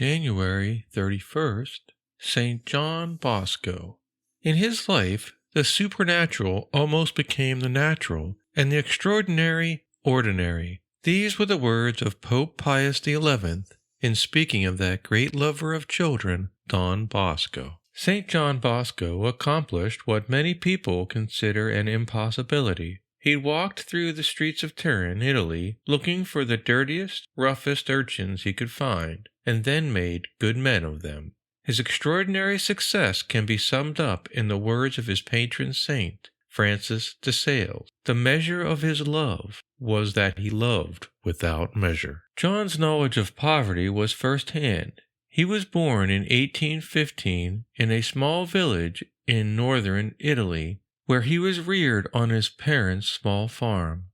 January 31st, St. John Bosco. In his life, the supernatural almost became the natural, and the extraordinary ordinary. These were the words of Pope Pius XI in speaking of that great lover of children, Don Bosco. St. John Bosco accomplished what many people consider an impossibility. He walked through the streets of Turin, Italy, looking for the dirtiest, roughest urchins he could find, and then made good men of them. His extraordinary success can be summed up in the words of his patron saint, Francis de Sales. The measure of his love was that he loved without measure. John's knowledge of poverty was first-hand. He was born in 1815 in a small village in northern Italy, where he was reared on his parents' small farm.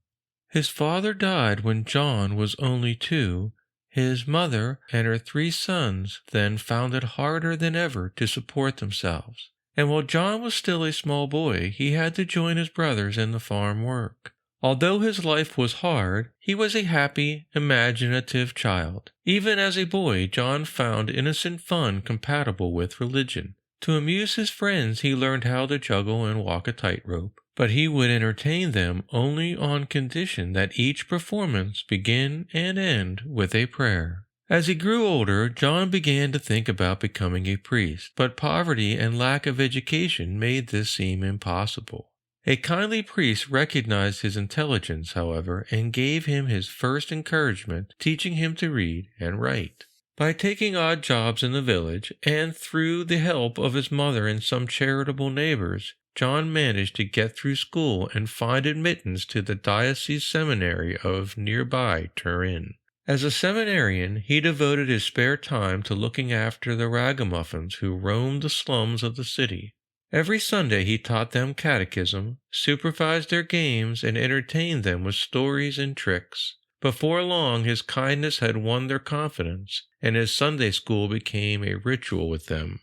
His father died when John was only 2. His mother and her 3 sons then found it harder than ever to support themselves, and while John was still a small boy, he had to join his brothers in the farm work. Although his life was hard, he was a happy, imaginative child. Even as a boy, John found innocent fun compatible with religion. To amuse his friends, he learned how to juggle and walk a tightrope, but he would entertain them only on condition that each performance begin and end with a prayer. As he grew older, John began to think about becoming a priest, but poverty and lack of education made this seem impossible. A kindly priest recognized his intelligence, however, and gave him his first encouragement, teaching him to read and write. By taking odd jobs in the village, and through the help of his mother and some charitable neighbors, John managed to get through school and find admittance to the diocese seminary of nearby Turin. As a seminarian, he devoted his spare time to looking after the ragamuffins who roamed the slums of the city. Every Sunday he taught them catechism, supervised their games, and entertained them with stories and tricks. Before long his kindness had won their confidence, and his Sunday school became a ritual with them.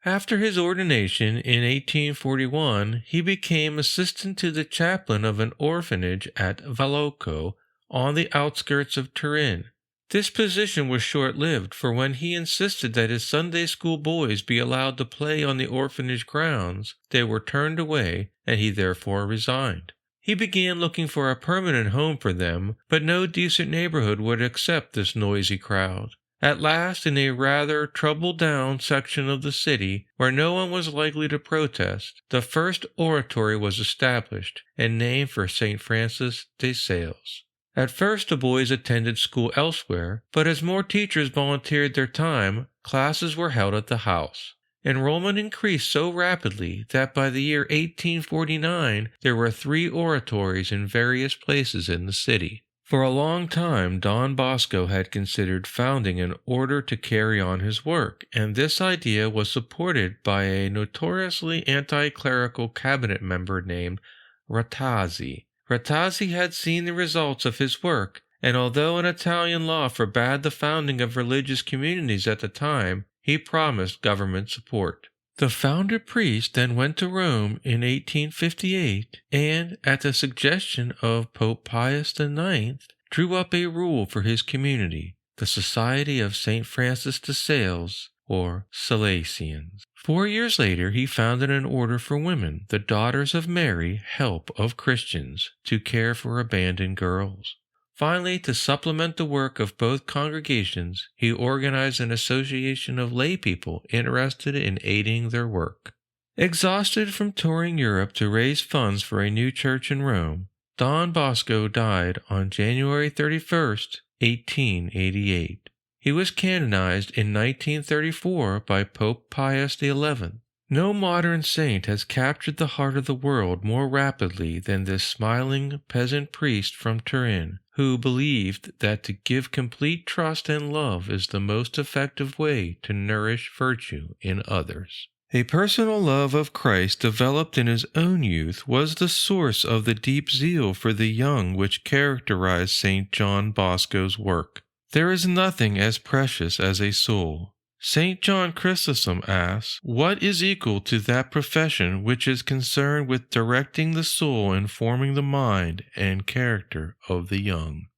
After his ordination in 1841, he became assistant to the chaplain of an orphanage at Bosco, on the outskirts of Turin. This position was short-lived, for when he insisted that his Sunday school boys be allowed to play on the orphanage grounds, they were turned away, and he therefore resigned. He began looking for a permanent home for them, but no decent neighborhood would accept this noisy crowd. At last, in a rather troubled-down section of the city, where no one was likely to protest, the first oratory was established and named for St. Francis de Sales. At first the boys attended school elsewhere, but as more teachers volunteered their time, classes were held at the house. Enrollment increased so rapidly that by the year 1849 there were 3 oratories in various places in the city. For a long time Don Bosco had considered founding an order to carry on his work, and this idea was supported by a notoriously anti-clerical cabinet member named Ratazzi. Ratazzi had seen the results of his work, and although an Italian law forbade the founding of religious communities at the time, he promised government support. The founder priest then went to Rome in 1858 and, at the suggestion of Pope Pius IX, drew up a rule for his community, the Society of St. Francis de Sales, or Salesians. 4 years later, he founded an order for women, the Daughters of Mary, Help of Christians, to care for abandoned girls. Finally, to supplement the work of both congregations, he organized an association of lay people interested in aiding their work. Exhausted from touring Europe to raise funds for a new church in Rome, Don Bosco died on January 31st, 1888. He was canonized in 1934 by Pope Pius XI. No modern saint has captured the heart of the world more rapidly than this smiling peasant priest from Turin, who believed that to give complete trust and love is the most effective way to nourish virtue in others. A personal love of Christ developed in his own youth was the source of the deep zeal for the young which characterized St. John Bosco's work. There is nothing as precious as a soul. St. John Chrysostom asks, what is equal to that profession which is concerned with directing the soul and forming the mind and character of the young?